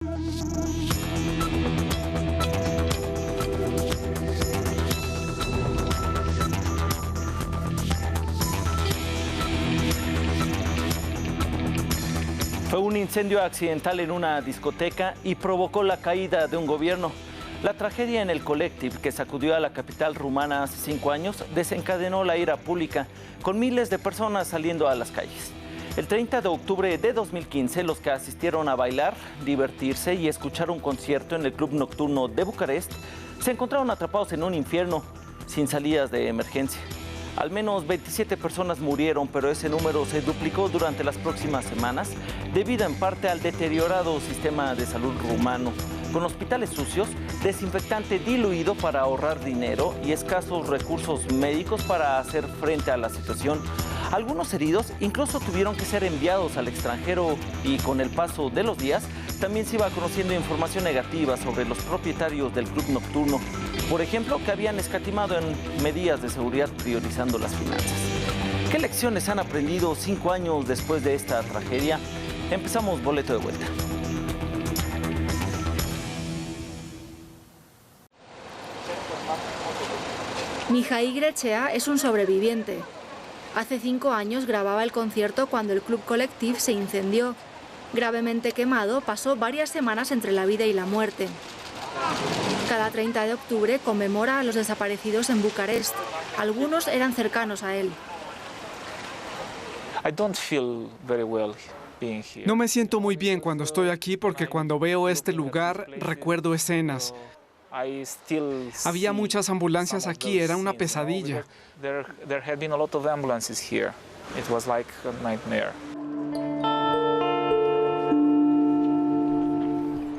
Fue un incendio accidental en una discoteca y provocó la caída de un gobierno. La tragedia en el Collective, que sacudió a la capital rumana hace 5 años, desencadenó la ira pública, con miles de personas saliendo a las calles. El 30 de octubre de 2015, los que asistieron a bailar, divertirse y escuchar un concierto en el club nocturno de Bucarest se encontraron atrapados en un infierno sin salidas de emergencia. Al menos 27 personas murieron, pero ese número se duplicó durante las próximas semanas, debido en parte al deteriorado sistema de salud rumano, con hospitales sucios, desinfectante diluido para ahorrar dinero y escasos recursos médicos para hacer frente a la situación. Algunos heridos incluso tuvieron que ser enviados al extranjero y con el paso de los días también se iba conociendo información negativa sobre los propietarios del club nocturno. Por ejemplo, que habían escatimado en medidas de seguridad priorizando las finanzas. ¿Qué lecciones han aprendido 5 años después de esta tragedia? Empezamos boleto de vuelta. Mihai Grechea es un sobreviviente. Hace 5 años grababa el concierto cuando el Club Collective se incendió. Gravemente quemado, pasó varias semanas entre la vida y la muerte. Cada 30 de octubre conmemora a los desaparecidos en Bucarest. Algunos eran cercanos a él. No me siento muy bien cuando estoy aquí porque cuando veo este lugar recuerdo escenas. Había muchas ambulancias aquí, era una pesadilla.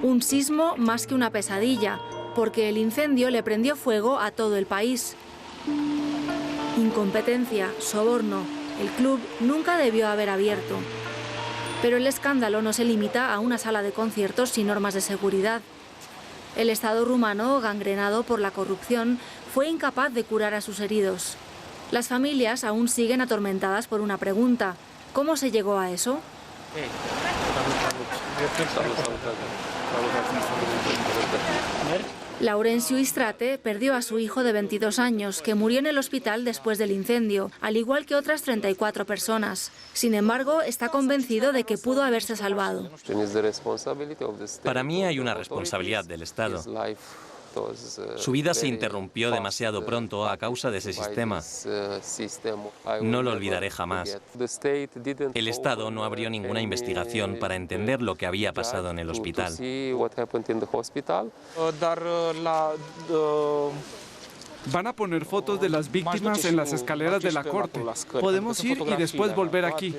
Un sismo más que una pesadilla, porque el incendio le prendió fuego a todo el país. Incompetencia, soborno, el club nunca debió haber abierto. Pero el escándalo no se limita a una sala de conciertos sin normas de seguridad. El Estado rumano, gangrenado por la corrupción, fue incapaz de curar a sus heridos. Las familias aún siguen atormentadas por una pregunta: ¿cómo se llegó a eso? Laurențiu Istrate perdió a su hijo de 22 años, que murió en el hospital después del incendio, al igual que otras 34 personas. Sin embargo, está convencido de que pudo haberse salvado. Para mí hay una responsabilidad del Estado. Su vida se interrumpió demasiado pronto a causa de ese sistema. No lo olvidaré jamás. El Estado no abrió ninguna investigación para entender lo que había pasado en el hospital. Van a poner fotos de las víctimas en las escaleras de la corte. Podemos ir y después volver aquí.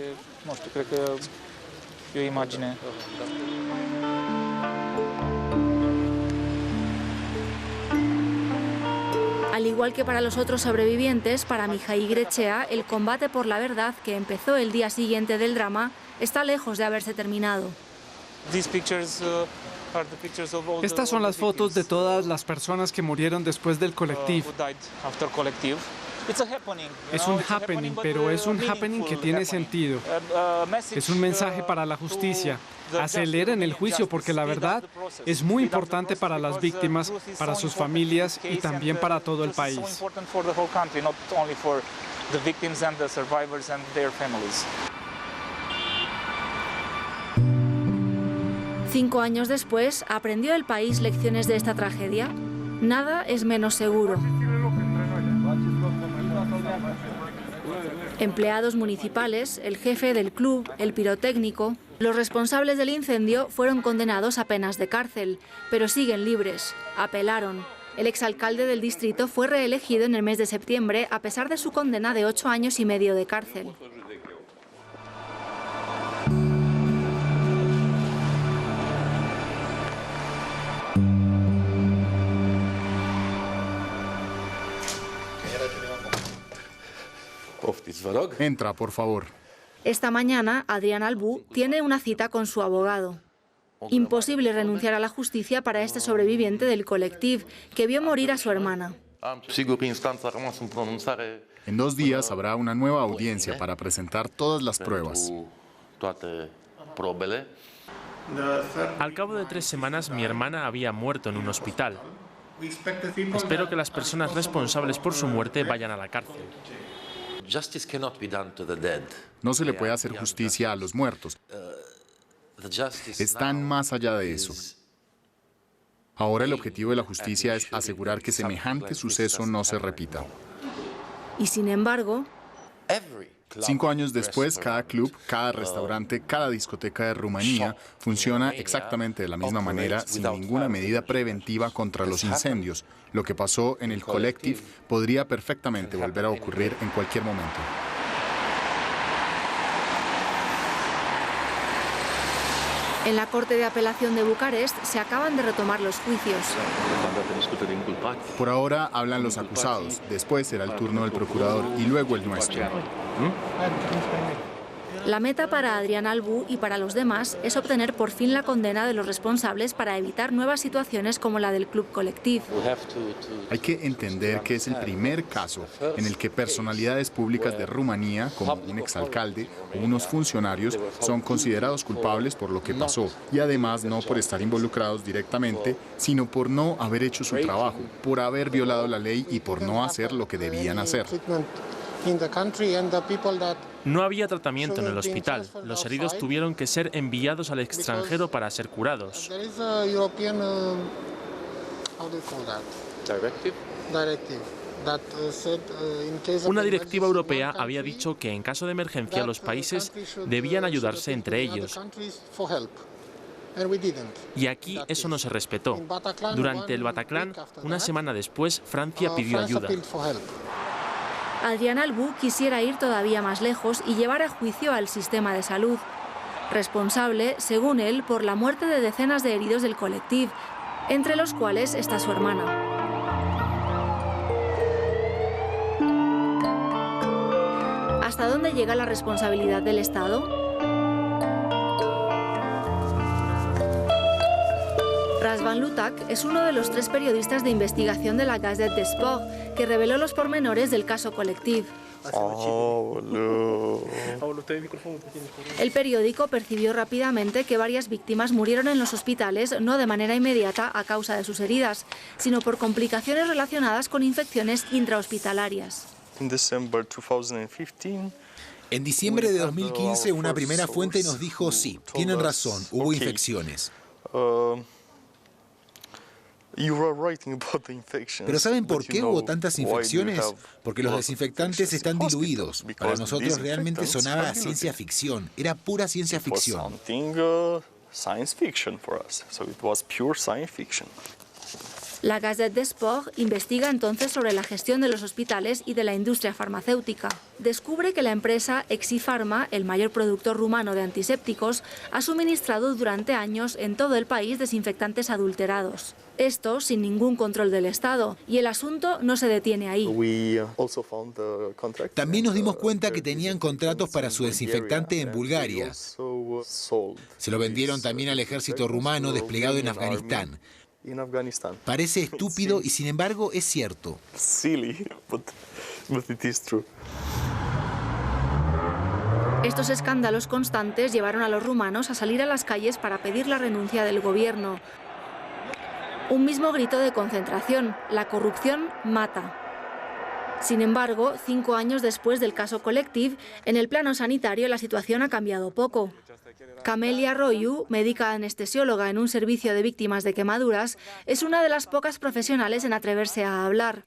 Al igual que para los otros sobrevivientes, para Mihai Grechea, el combate por la verdad, que empezó el día siguiente del drama, está lejos de haberse terminado. Estas son las fotos de todas las personas que murieron después del Collective. Es un happening, pero es un happening que tiene sentido. Es un mensaje para la justicia. Aceleren el juicio porque la verdad es muy importante para las víctimas, para sus familias y también para todo el país. 5 años después, ¿aprendió el país lecciones de esta tragedia? Nada es menos seguro. Empleados municipales, el jefe del club, el pirotécnico, los responsables del incendio fueron condenados a penas de cárcel, pero siguen libres. Apelaron. El exalcalde del distrito fue reelegido en el mes de septiembre a pesar de su condena de 8 años y medio de cárcel. Entra, por favor. Esta mañana, Adrian Albú tiene una cita con su abogado. Imposible renunciar a la justicia para este sobreviviente del Collective, que vio morir a su hermana. En 2 días habrá una nueva audiencia para presentar todas las pruebas. Al cabo de 3 semanas, mi hermana había muerto en un hospital. Espero que las personas responsables por su muerte vayan a la cárcel. No se le puede hacer justicia a los muertos. Están más allá de eso. Ahora el objetivo de la justicia es asegurar que semejante suceso no se repita. Y sin embargo, 5 años después, cada club, cada restaurante, cada discoteca de Rumanía funciona exactamente de la misma manera, sin ninguna medida preventiva contra los incendios. Lo que pasó en el Collective podría perfectamente volver a ocurrir en cualquier momento. en la Corte de Apelación de Bucarest se acaban de retomar los juicios. Por ahora hablan los acusados, después será el turno del procurador y luego el nuestro. La meta para Adrian Albu y para los demás es obtener por fin la condena de los responsables para evitar nuevas situaciones como la del Club Collective. Hay que entender que es el primer caso en el que personalidades públicas de Rumanía, como un exalcalde o unos funcionarios, son considerados culpables por lo que pasó y además no por estar involucrados directamente, sino por no haber hecho su trabajo, por haber violado la ley y por no hacer lo que debían hacer. No había tratamiento en el hospital. Los heridos tuvieron que ser enviados al extranjero para ser curados. Una directiva europea había dicho que en caso de emergencia los países debían ayudarse entre ellos. Y aquí eso no se respetó. Durante el Bataclan, una semana después, Francia pidió ayuda. Adrian Albu quisiera ir todavía más lejos y llevar a juicio al sistema de salud, responsable, según él, por la muerte de decenas de heridos del Collective, entre los cuales está su hermana. ¿Hasta dónde llega la responsabilidad del Estado? Razvan Lutak es uno de los 3 periodistas de investigación de la Gazette des Sports que reveló los pormenores del caso Collective. El periódico percibió rápidamente que varias víctimas murieron en los hospitales no de manera inmediata a causa de sus heridas, sino por complicaciones relacionadas con infecciones intrahospitalarias. En diciembre de 2015, una primera fuente nos dijo sí, tienen razón, hubo infecciones. Pero ¿saben por qué hubo tantas infecciones? Porque los desinfectantes están diluidos. Para nosotros realmente sonaba a ciencia ficción. Era pura ciencia ficción. La Gazette des Sports investiga entonces sobre la gestión de los hospitales y de la industria farmacéutica. Descubre que la empresa Exifarma, el mayor productor rumano de antisépticos, ha suministrado durante años en todo el país desinfectantes adulterados. Esto sin ningún control del Estado, y el asunto no se detiene ahí. También nos dimos cuenta que tenían contratos para su desinfectante en Bulgaria. Se lo vendieron también al ejército rumano desplegado en Afganistán. Parece estúpido y sin embargo es cierto. Estos escándalos constantes llevaron a los rumanos a salir a las calles para pedir la renuncia del gobierno. Un mismo grito de concentración: la corrupción mata. Sin embargo, 5 años después del caso Collective, en el plano sanitario la situación ha cambiado poco. Camelia Roiu, médica anestesióloga en un servicio de víctimas de quemaduras, es una de las pocas profesionales en atreverse a hablar.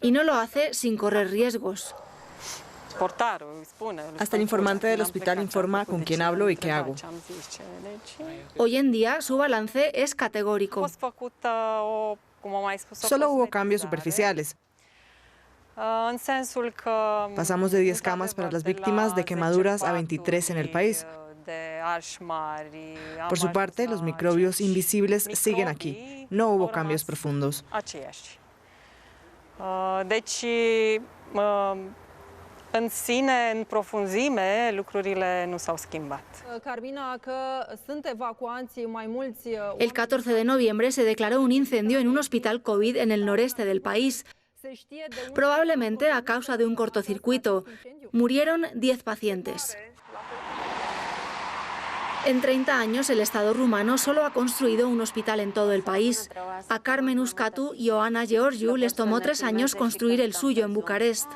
Y no lo hace sin correr riesgos. Hasta el informante del hospital informa con quién hablo y qué hago. Hoy en día su balance es categórico. Solo hubo cambios superficiales. Pasamos de 10 camas para las víctimas de quemaduras a 23 en el país. Por su parte, los microbios invisibles siguen aquí. No hubo cambios profundos. În sine, în profunzime, lucrurile nu s-au schimbat. El 14 de noviembre se declaró un incendio en un hospital COVID en el noreste del país, probablemente a causa de un cortocircuito. Murieron 10 pacientes. En 30 años, el Estado rumano solo ha construido un hospital en todo el país. A Carmen Uscatu y Oana Georgiou les tomó 3 años construir el suyo en Bucarest.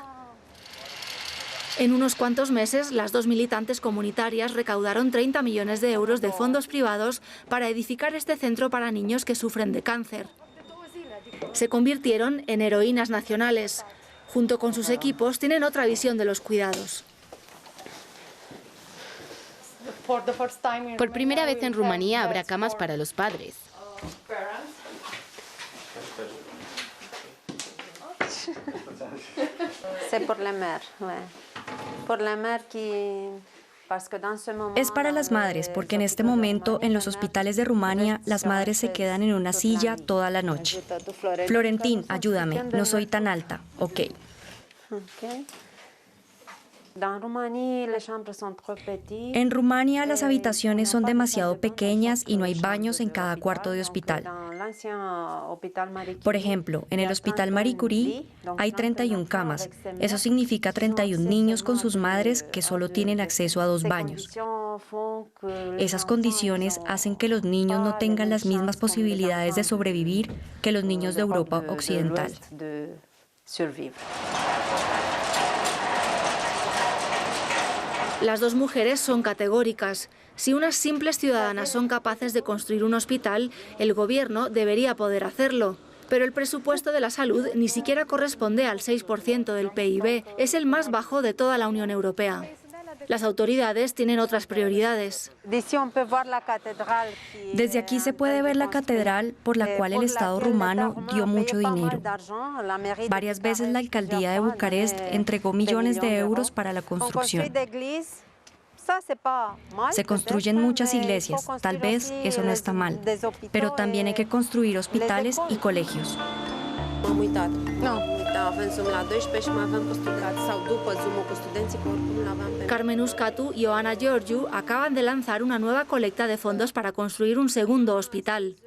En unos cuantos meses, las 2 militantes comunitarias recaudaron 30 millones de euros de fondos privados para edificar este centro para niños que sufren de cáncer. Se convirtieron en heroínas nacionales. Junto con sus equipos, tienen otra visión de los cuidados. Por primera vez en Rumanía habrá camas para los padres. Es para las madres, porque en este momento en los hospitales de Rumania las madres se quedan en una silla toda la noche. Florentín, ayúdame, no soy tan alta. Ok. En Rumania las habitaciones son demasiado pequeñas y no hay baños en cada cuarto de hospital. Por ejemplo, en el Hospital Marie Curie hay 31 camas. Eso significa 31 niños con sus madres que solo tienen acceso a 2 baños. Esas condiciones hacen que los niños no tengan las mismas posibilidades de sobrevivir que los niños de Europa Occidental. Las 2 mujeres son categóricas. Si unas simples ciudadanas son capaces de construir un hospital, el gobierno debería poder hacerlo. Pero el presupuesto de la salud ni siquiera corresponde al 6% del PIB. Es el más bajo de toda la Unión Europea. Las autoridades tienen otras prioridades. Desde aquí se puede ver la catedral por la cual el Estado rumano dio mucho dinero. Varias veces la alcaldía de Bucarest entregó millones de euros para la construcción. Se construyen muchas iglesias, tal vez eso no está mal, pero también hay que construir hospitales y colegios. Carmen Uscatu y Oana Georgiou acaban de lanzar una nueva colecta de fondos para construir un segundo hospital.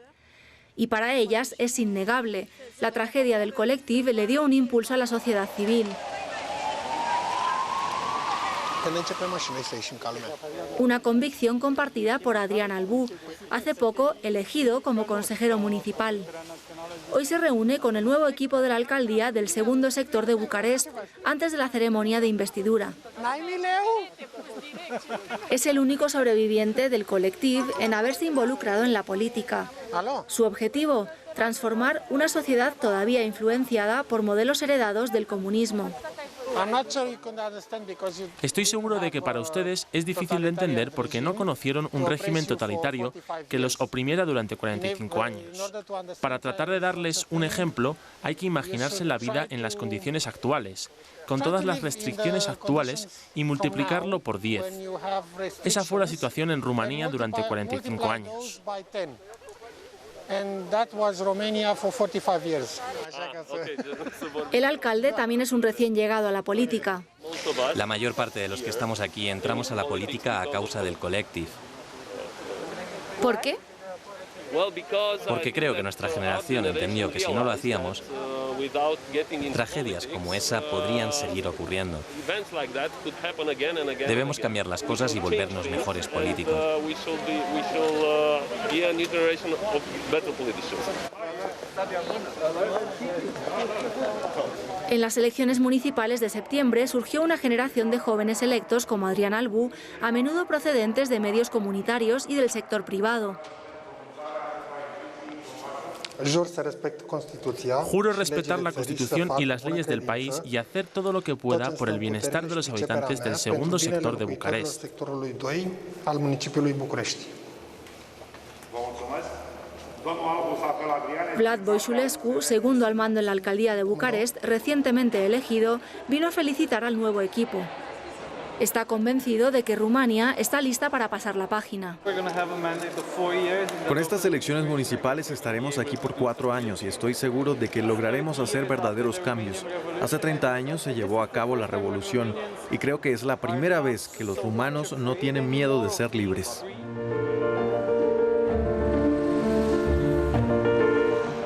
Y para ellas es innegable, la tragedia del Collectiv le dio un impulso a la sociedad civil. Una convicción compartida por Adrian Albú, hace poco elegido como consejero municipal. Hoy se reúne con el nuevo equipo de la alcaldía del segundo sector de Bucarest antes de la ceremonia de investidura. Es el único sobreviviente del Collectiv en haberse involucrado en la política. Su objetivo, transformar una sociedad todavía influenciada por modelos heredados del comunismo. Estoy seguro de que para ustedes es difícil de entender porque no conocieron un régimen totalitario que los oprimiera durante 45 años. Para tratar de darles un ejemplo, hay que imaginarse la vida en las condiciones actuales, con todas las restricciones actuales y multiplicarlo por 10. Esa fue la situación en Rumanía durante 45 años. El alcalde también es un recién llegado a la política. La mayor parte de los que estamos aquí entramos a la política a causa del Collectiv. ¿Por qué? Porque creo que nuestra generación entendió que si no lo hacíamos, tragedias como esa podrían seguir ocurriendo. Debemos cambiar las cosas y volvernos mejores políticos. En las elecciones municipales de septiembre surgió una generación de jóvenes electos como Adrian Albú, a menudo procedentes de medios comunitarios y del sector privado. Juro respetar la Constitución y las leyes del país y hacer todo lo que pueda por el bienestar de los habitantes del segundo sector de Bucarest. Vlad Voiculescu, segundo al mando en la alcaldía de Bucarest, recientemente elegido, vino a felicitar al nuevo equipo. Está convencido de que Rumania está lista para pasar la página. Con estas elecciones municipales estaremos aquí por 4 años y estoy seguro de que lograremos hacer verdaderos cambios. Hace 30 años se llevó a cabo la revolución y creo que es la primera vez que los rumanos no tienen miedo de ser libres.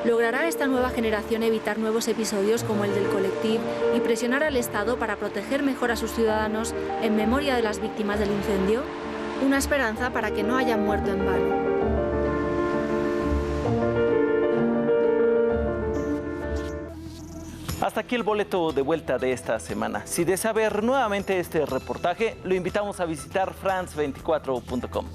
¿Logrará esta nueva generación evitar nuevos episodios como el del Collectiv y presionar al Estado para proteger mejor a sus ciudadanos en memoria de las víctimas del incendio? Una esperanza para que no hayan muerto en vano. Hasta aquí el boleto de vuelta de esta semana. Si desea ver nuevamente este reportaje, lo invitamos a visitar france24.com.